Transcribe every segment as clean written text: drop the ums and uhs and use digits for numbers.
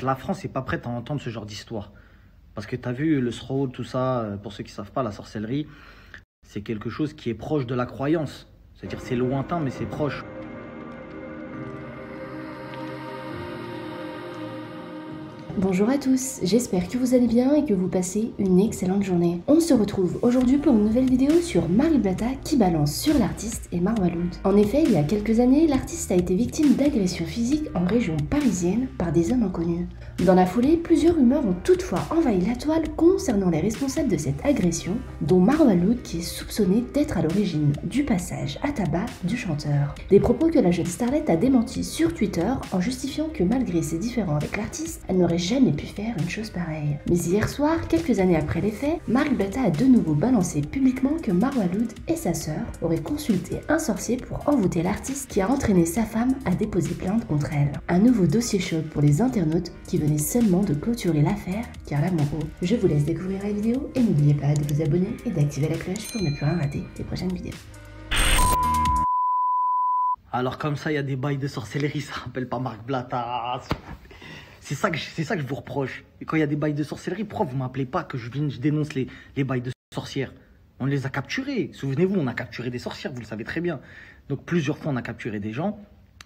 La France n'est pas prête à entendre ce genre d'histoire. Parce que tu as vu le Sroul, tout ça, pour ceux qui ne savent pas, la sorcellerie, c'est quelque chose qui est proche de la croyance. C'est-à-dire c'est lointain, mais c'est proche. Bonjour à tous, j'espère que vous allez bien et que vous passez une excellente journée. On se retrouve aujourd'hui pour une nouvelle vidéo sur Marie Blata qui balance sur l'artiste et Marwa Loud. En effet, il y a quelques années, l'artiste a été victime d'agressions physiques en région parisienne par des hommes inconnus. Dans la foulée, plusieurs rumeurs ont toutefois envahi la toile concernant les responsables de cette agression, dont Marwa Loud qui est soupçonnée d'être à l'origine du passage à tabac du chanteur. Des propos que la jeune starlette a démentis sur Twitter en justifiant que malgré ses différends avec l'artiste, elle n'aurait jamais pu faire une chose pareille. Mais hier soir, quelques années après les faits, Marie Blata a de nouveau balancé publiquement que Marwa Loud et sa sœur auraient consulté un sorcier pour envoûter l'artiste qui a entraîné sa femme à déposer plainte contre elle. Un nouveau dossier chaud pour les internautes qui venaient seulement de clôturer l'affaire car l'amoureux. Je vous laisse découvrir la vidéo et n'oubliez pas de vous abonner et d'activer la cloche pour ne plus rien rater des prochaines vidéos. Alors comme ça, il y a des bails de sorcellerie, ça rappelle pas Marie Blata. C'est ça que je vous reproche. Et quand il y a des bails de sorcellerie, pourquoi vous m'appelez pas que je dénonce les bails de sorcières? On les a capturés. Souvenez-vous, on a capturé des sorcières, vous le savez très bien. Donc plusieurs fois, on a capturé des gens.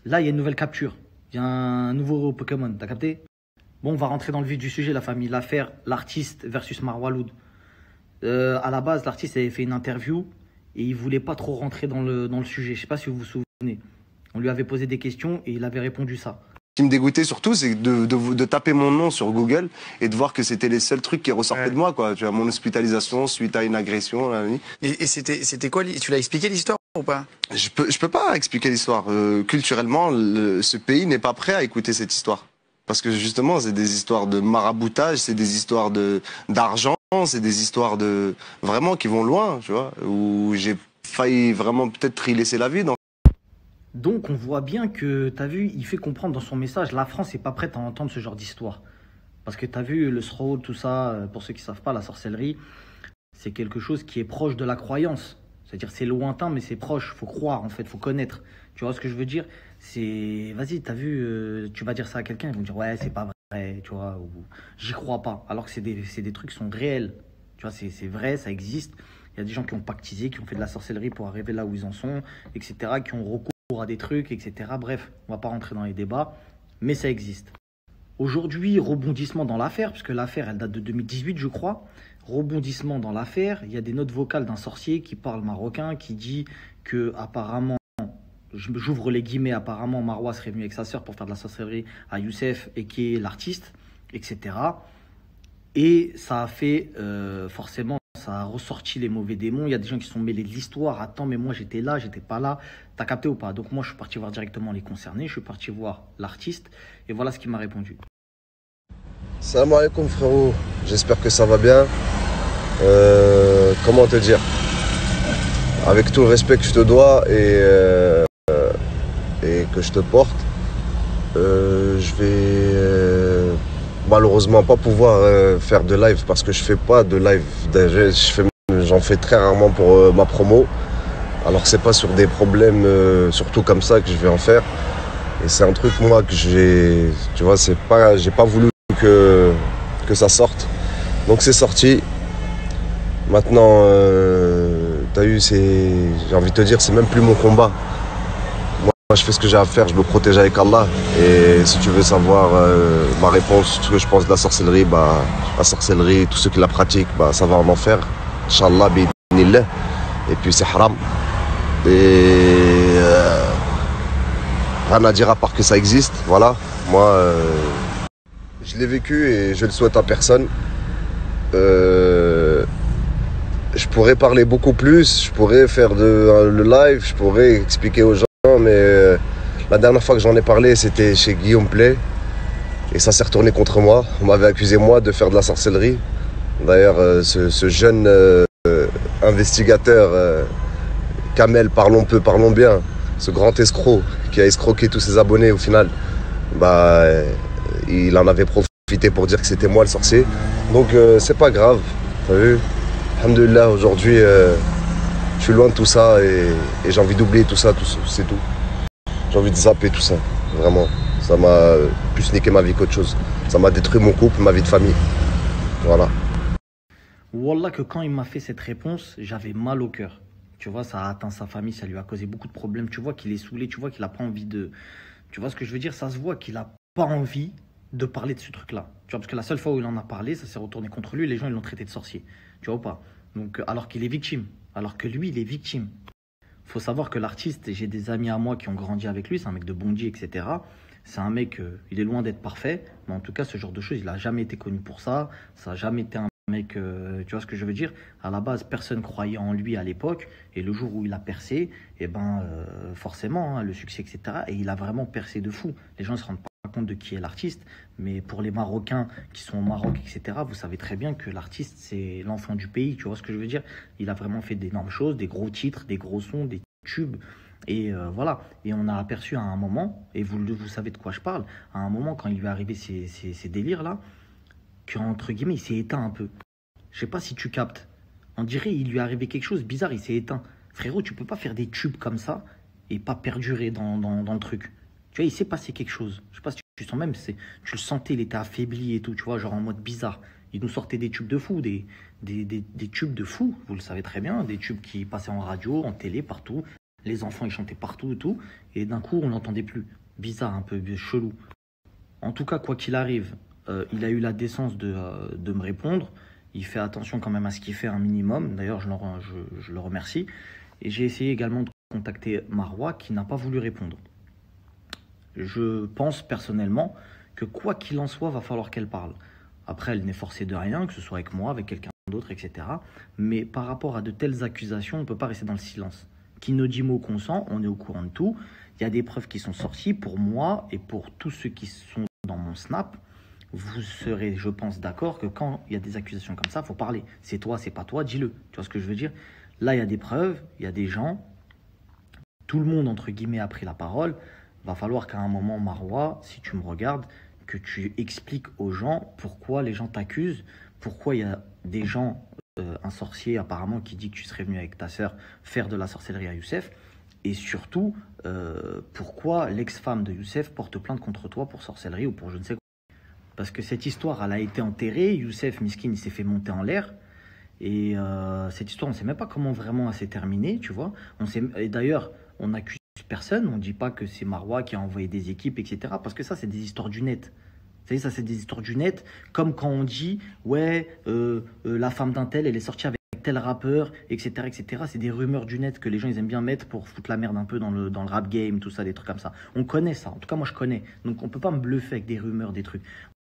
Là, il y a une nouvelle capture. Il y a un nouveau Pokémon, t'as capté? Bon, on va rentrer dans le vif du sujet, la famille. L'affaire, l'artiste versus Marwa Loud. À la base, l'artiste avait fait une interview et il voulait pas trop rentrer dans le sujet. Je sais pas si vous vous souvenez. On lui avait posé des questions et il avait répondu ça. Ce qui me dégoûtait surtout, c'est de taper mon nom sur Google et de voir que c'était les seuls trucs qui ressortaient de moi, quoi. Tu vois, mon hospitalisation suite à une agression. Là, et c'était quoi? Tu l'as expliqué l'histoire ou pas? Je peux pas expliquer l'histoire. Culturellement, ce pays n'est pas prêt à écouter cette histoire. Parce que justement, c'est des histoires de maraboutage, c'est des histoires d'argent, c'est des histoires de vraiment qui vont loin, tu vois, où j'ai failli vraiment peut-être y laisser la vie. Donc on voit bien que, tu as vu, il fait comprendre dans son message, la France n'est pas prête à entendre ce genre d'histoire. Parce que tu as vu le Sroul, tout ça, pour ceux qui ne savent pas, la sorcellerie, c'est quelque chose qui est proche de la croyance. C'est-à-dire c'est lointain, mais c'est proche, faut croire en fait, faut connaître. Tu vois ce que je veux dire? C'est, vas-y, tu as vu, tu vas dire ça à quelqu'un, ils vont dire, ouais, c'est pas vrai, tu vois, ou j'y crois pas. Alors que c'est des trucs qui sont réels. Tu vois, c'est vrai, ça existe. Il y a des gens qui ont pactisé, qui ont fait de la sorcellerie pour arriver là où ils en sont, etc., qui ont recours à des trucs, etc. Bref, on va pas rentrer dans les débats, mais ça existe. Aujourd'hui, rebondissement dans l'affaire, puisque l'affaire, elle date de 2018, je crois. Rebondissement dans l'affaire, il y a des notes vocales d'un sorcier qui parle marocain, qui dit que apparemment, j'ouvre les guillemets, apparemment Marwa serait venu avec sa sœur pour faire de la sorcellerie à Youssef, et qui est l'artiste, etc. Et ça a fait forcément, ça a ressorti les mauvais démons. Il y a des gens qui se sont mêlés de l'histoire. Attends, mais moi j'étais là, j'étais pas là. T'as capté ou pas? Donc moi je suis parti voir directement les concernés, je suis parti voir l'artiste et voilà ce qu'il m'a répondu. Salam alaikum frérot, j'espère que ça va bien. Comment te dire? Avec tout le respect que je te dois et que je te porte, je vais malheureusement pas pouvoir faire de live parce que je fais pas de live. J'en fais très rarement pour ma promo. Alors c'est pas sur des problèmes surtout comme ça que je vais en faire. Et c'est un truc moi que j'ai pas voulu que ça sorte. Donc c'est sorti. Maintenant t'as eu, j'ai envie de te dire, c'est même plus mon combat. Moi, je fais ce que j'ai à faire, je me protège avec Allah. Et si tu veux savoir ma réponse, ce que je pense de la sorcellerie, la sorcellerie, tous ceux qui la pratiquent, ça va en enfer. Inch'Allah, bi'idhnillah. Et puis c'est haram. Et rien à dire à part que ça existe. Voilà. Moi, je l'ai vécu et je le souhaite à personne. Je pourrais parler beaucoup plus, je pourrais faire le live, je pourrais expliquer aux gens. Mais la dernière fois que j'en ai parlé, c'était chez Guillaume Play. Et ça s'est retourné contre moi. On m'avait accusé, moi, de faire de la sorcellerie. D'ailleurs, ce jeune investigateur, Kamel, parlons peu, parlons bien, ce grand escroc qui a escroqué tous ses abonnés au final, il en avait profité pour dire que c'était moi le sorcier. Donc, c'est pas grave, t'as vu? Alhamdoulilah, aujourd'hui, je suis loin de tout ça et j'ai envie d'oublier tout ça, c'est tout. J'ai envie de zapper tout ça, vraiment. Ça m'a plus niqué ma vie qu'autre chose. Ça m'a détruit mon couple, ma vie de famille. Voilà. Wallah que quand il m'a fait cette réponse, j'avais mal au cœur. Tu vois, ça a atteint sa famille, ça lui a causé beaucoup de problèmes. Tu vois qu'il est saoulé, tu vois qu'il n'a pas envie de... Tu vois ce que je veux dire? Ça se voit qu'il n'a pas envie de parler de ce truc-là. Tu vois, parce que la seule fois où il en a parlé, ça s'est retourné contre lui, les gens ils l'ont traité de sorcier. Tu vois ou pas? Donc, alors qu'il est victime, alors que lui, il est victime. Faut savoir que l'artiste, j'ai des amis à moi qui ont grandi avec lui, c'est un mec de Bondy, etc. C'est un mec, il est loin d'être parfait, mais en tout cas, ce genre de choses, il n'a jamais été connu pour ça. Ça n'a jamais été un mec, tu vois ce que je veux dire? À la base, personne croyait en lui à l'époque, et le jour où il a percé, eh ben, forcément, hein, le succès, etc. Et il a vraiment percé de fou. Les gens ne se rendent pas compte de qui est l'artiste, mais pour les Marocains qui sont au Maroc, etc., vous savez très bien que l'artiste, c'est l'enfant du pays, tu vois ce que je veux dire? Il a vraiment fait d'énormes choses, des gros titres, des gros sons, des tubes, et voilà. Et on a aperçu à un moment, et vous savez de quoi je parle, à un moment quand il lui est arrivé ces délires-là, qu'entre guillemets, il s'est éteint un peu. Je sais pas si tu captes. On dirait il lui est arrivé quelque chose bizarre, il s'est éteint. Frérot, tu peux pas faire des tubes comme ça et pas perdurer dans le truc. Tu vois, il s'est passé quelque chose. Je sais pas si tu sens même, tu le sentais, il était affaibli et tout, tu vois, genre en mode bizarre. Il nous sortait des tubes de fou, des tubes de fou, vous le savez très bien, des tubes qui passaient en radio, en télé, partout. Les enfants, ils chantaient partout et tout. Et d'un coup, on l'entendait plus. Bizarre, un peu chelou. En tout cas, quoi qu'il arrive, il a eu la décence de me répondre. Il fait attention quand même à ce qu'il fait un minimum. D'ailleurs, je le remercie. Et j'ai essayé également de contacter Marwa qui n'a pas voulu répondre. Je pense personnellement que quoi qu'il en soit, va falloir qu'elle parle. Après, elle n'est forcée de rien, que ce soit avec moi, avec quelqu'un d'autre, etc. Mais par rapport à de telles accusations, on ne peut pas rester dans le silence. Qui ne dit mot consent, on est au courant de tout. Il y a des preuves qui sont sorties pour moi et pour tous ceux qui sont dans mon Snap. Vous serez, je pense, d'accord que quand il y a des accusations comme ça, il faut parler. C'est toi, c'est pas toi, dis-le. Tu vois ce que je veux dire? Là, il y a des preuves, il y a des gens. Tout le monde, entre guillemets, a pris la parole. Va falloir qu'à un moment, Marwa, si tu me regardes, que tu expliques aux gens pourquoi les gens t'accusent, pourquoi il y a des gens, un sorcier apparemment qui dit que tu serais venu avec ta sœur faire de la sorcellerie à Youssef, et surtout, pourquoi l'ex-femme de Youssef porte plainte contre toi pour sorcellerie ou pour je ne sais quoi. Parce que cette histoire, elle a été enterrée, Youssef, miskin, il s'est fait monter en l'air, et cette histoire, on ne sait même pas comment vraiment elle s'est terminée, tu vois. Et d'ailleurs, on accuse personne, on ne dit pas que c'est Marwa qui a envoyé des équipes, etc. Parce que ça, c'est des histoires du net. Vous savez, ça, c'est des histoires du net. Comme quand on dit, ouais, la femme d'un tel, elle est sortie avec tel rappeur, etc., etc. C'est des rumeurs du net que les gens, ils aiment bien mettre pour foutre la merde un peu dans le rap game, tout ça, des trucs comme ça. On connaît ça. En tout cas, moi, je connais. Donc, on ne peut pas me bluffer avec des rumeurs, des trucs.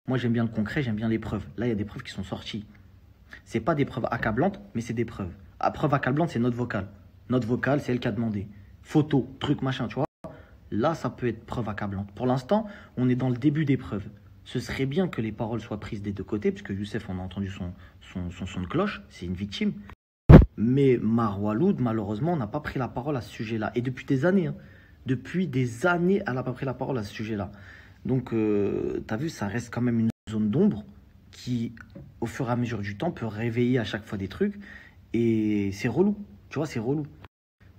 Moi, j'aime bien le concret, j'aime bien les preuves. Là, il y a des preuves qui sont sorties. C'est pas des preuves accablantes, mais c'est des preuves. La preuve accablante, c'est notre vocale. Notre vocale, c'est elle qui a demandé. Photo, truc, machin, tu vois. Là, ça peut être preuve accablante. Pour l'instant, on est dans le début des preuves. Ce serait bien que les paroles soient prises des deux côtés, puisque Youssef, on a entendu son son de cloche, c'est une victime. Mais Marwa Loud, malheureusement, n'a pas pris la parole à ce sujet-là. Et depuis des années, hein, depuis des années, elle n'a pas pris la parole à ce sujet-là. Donc, tu as vu, ça reste quand même une zone d'ombre qui, au fur et à mesure du temps, peut réveiller à chaque fois des trucs. Et c'est relou, tu vois, c'est relou.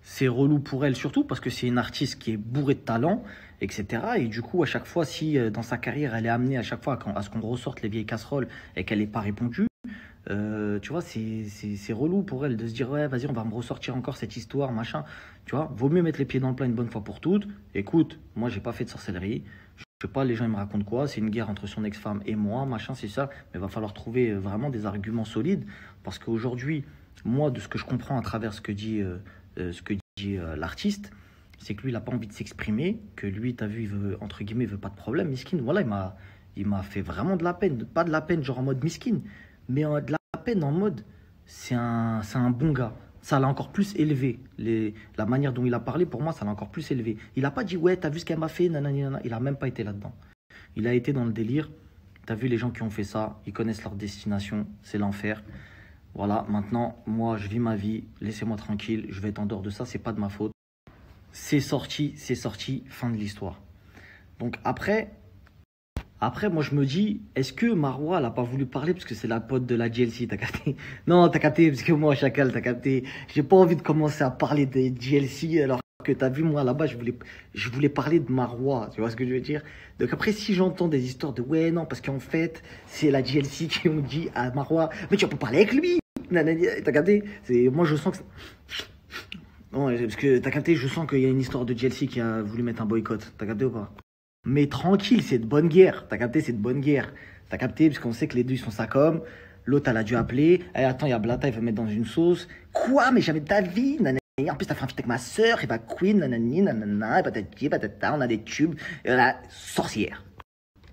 C'est relou pour elle surtout parce que c'est une artiste qui est bourrée de talent, etc. Et du coup, à chaque fois, si dans sa carrière, elle est amenée à chaque fois à ce qu'on ressorte les vieilles casseroles et qu'elle n'ait pas répondu, tu vois, c'est relou pour elle de se dire, ouais, vas-y, on va me ressortir encore cette histoire, machin. Tu vois, vaut mieux mettre les pieds dans le plat une bonne fois pour toutes. Écoute, moi, j'ai pas fait de sorcellerie. Je sais pas, les gens, ils me racontent quoi. C'est une guerre entre son ex-femme et moi, machin, c'est ça. Mais il va falloir trouver vraiment des arguments solides parce qu'aujourd'hui, moi, de ce que je comprends à travers ce que dit l'artiste, c'est que lui, il n'a pas envie de s'exprimer, que lui, tu as vu, il veut, entre guillemets, il veut pas de problème, miskin. Voilà, il m'a fait vraiment de la peine. Pas de la peine genre en mode miskin, mais de la peine en mode, c'est un bon gars. Ça l'a encore plus élevé. La manière dont il a parlé, pour moi, ça l'a encore plus élevé. Il n'a pas dit, ouais, t'as vu ce qu'elle m'a fait, nanana. Il n'a même pas été là-dedans. Il a été dans le délire. T'as vu les gens qui ont fait ça, ils connaissent leur destination, c'est l'enfer. Voilà, maintenant, moi, je vis ma vie, laissez-moi tranquille, je vais être en dehors de ça, c'est pas de ma faute. C'est sorti, fin de l'histoire. Donc après, moi, je me dis, est-ce que Marwa, elle n'a pas voulu parler parce que c'est la pote de la GLC, t'as capté? Non, t'as capté, parce que moi, Chacal, t'as capté. J'ai pas envie de commencer à parler des GLC alors que t'as vu, moi, là-bas, je voulais parler de Marois, tu vois ce que je veux dire? Donc après, si j'entends des histoires de, ouais, non, parce qu'en fait, c'est la GLC qui ont dit à Marois, mais tu peux parler avec lui, nanani, t'as capté? Moi, je sens que... Non, parce que t'as capté, je sens qu'il y a une histoire de GLC qui a voulu mettre un boycott, t'as capté ou pas? Mais tranquille, c'est de bonne guerre, t'as capté, c'est de bonne guerre. T'as capté, parce qu'on sait que les deux, ils sont ça comme. L'autre, elle a dû appeler. Eh, attends, il y a Blata, il veut mettre dans une sauce. Quoi? Mais jamais de ta vie, nanani. En plus, t'as fait un feat avec ma soeur, Eva Queen, nanani, nanana, patati, patata, on a des tubes. Et voilà, sorcière.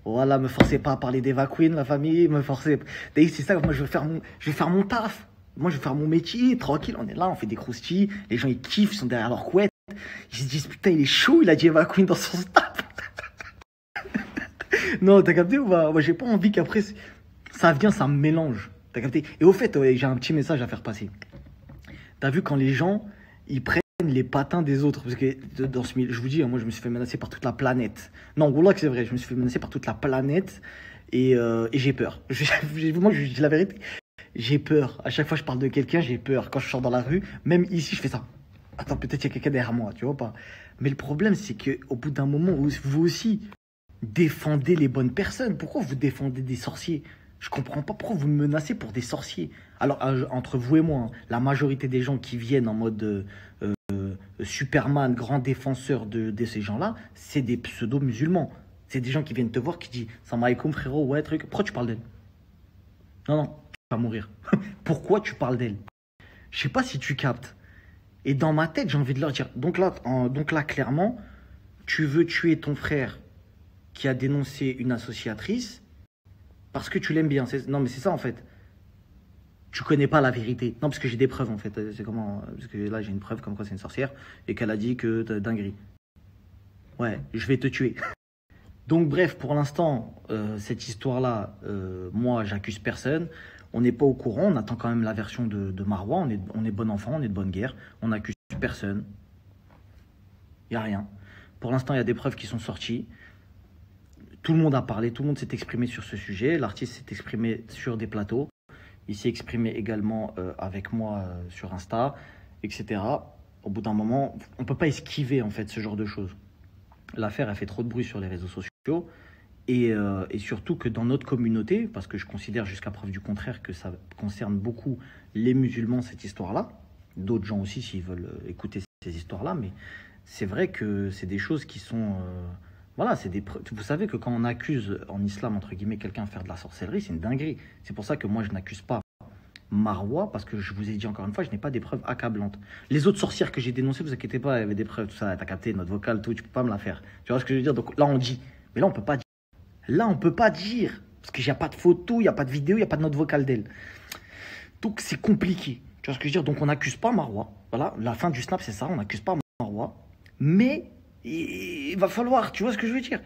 Voilà, me forcez pas à parler d'Eva Queen, la famille, me forcez. D'ailleurs, c'est ça, moi, je vais faire mon taf. Moi, je vais faire mon métier, tranquille, on est là, on fait des croustilles. Les gens, ils kiffent, ils sont derrière leur couette. Ils se disent, putain, il est chaud, il a dit Eva Queen dans son staff. Non, t'as capté ou pas? Moi, j'ai pas envie qu'après, ça vient, ça me mélange. T'as capté? Et au fait, ouais, j'ai un petit message à faire passer. T'as vu quand les gens, ils prennent les patins des autres? Parce que dans ce milieu, je vous dis, moi, je me suis fait menacer par toute la planète. Non, voilà que c'est vrai, je me suis fait menacer par toute la planète et j'ai peur. Moi, je dis la vérité. J'ai peur. À chaque fois que je parle de quelqu'un, j'ai peur. Quand je sors dans la rue, même ici, je fais ça. Attends, peut-être qu'il y a quelqu'un derrière moi, tu vois pas? Mais le problème, c'est qu'au bout d'un moment, vous aussi, défendez les bonnes personnes. Pourquoi vous défendez des sorciers? Je comprends pas pourquoi vous me menacez pour des sorciers. Alors, entre vous et moi, hein, la majorité des gens qui viennent en mode Superman, grand défenseur de ces gens-là, c'est des pseudo-musulmans. C'est des gens qui viennent te voir, qui disent « Salam alaikum, frérot, ouais, truc. Pourquoi tu parles d'elle? Non, non, tu vas mourir. Pourquoi tu parles d'elle? Je sais pas si tu captes. Et dans ma tête, j'ai envie de leur dire. Donc là, clairement, tu veux tuer ton frère qui a dénoncé une associatrice parce que tu l'aimes bien. Non, mais c'est ça en fait. Tu connais pas la vérité. Non, parce que j'ai des preuves en fait. C'est comment? Parce que là, j'ai une preuve comme quoi c'est une sorcière et qu'elle a dit que t'as dinguerie. Ouais, je vais te tuer. Donc bref, pour l'instant, cette histoire-là, moi, j'accuse personne. On n'est pas au courant. On attend quand même la version de Marois. On est bon enfant, on est de bonne guerre. On n'accuse personne. Il n'y a rien. Pour l'instant, il y a des preuves qui sont sorties. Tout le monde a parlé, tout le monde s'est exprimé sur ce sujet. L'artiste s'est exprimé sur des plateaux. Il s'est exprimé également avec moi sur Insta, etc. Au bout d'un moment, on ne peut pas esquiver en fait ce genre de choses. L'affaire a fait trop de bruit sur les réseaux sociaux et surtout que dans notre communauté, parce que je considère jusqu'à preuve du contraire que ça concerne beaucoup les musulmans cette histoire-là, d'autres gens aussi s'ils veulent écouter ces histoires-là, mais c'est vrai que c'est des choses qui sont... Voilà, vous savez que quand on accuse en islam, entre guillemets, quelqu'un de faire de la sorcellerie, c'est une dinguerie. C'est pour ça que moi, je n'accuse pas Marois, parce que je vous ai dit encore une fois, je n'ai pas des preuves accablantes. Les autres sorcières que j'ai dénoncées, vous inquiétez pas, il y avait des preuves, tout ça, t'as capté, notre vocale, tout, tu peux pas me la faire. Tu vois ce que je veux dire? Donc là, on dit. Mais là, on peut pas dire. Là, on peut pas dire. Parce qu'il n'y a pas de photo, il n'y a pas de vidéo, il n'y a pas de note vocale d'elle. Donc c'est compliqué. Tu vois ce que je veux dire? Donc on n'accuse pas Marois. Voilà, la fin du snap, c'est ça, on n'accuse pas Marois. Mais il va falloir, tu vois ce que je veux dire?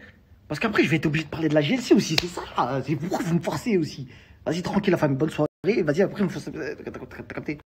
Parce qu'après, je vais être obligé de parler de la GLC aussi, c'est ça. C'est pourquoi vous me forcez aussi. Vas-y, tranquille, la famille, bonne soirée. Vas-y, après, t'as capté?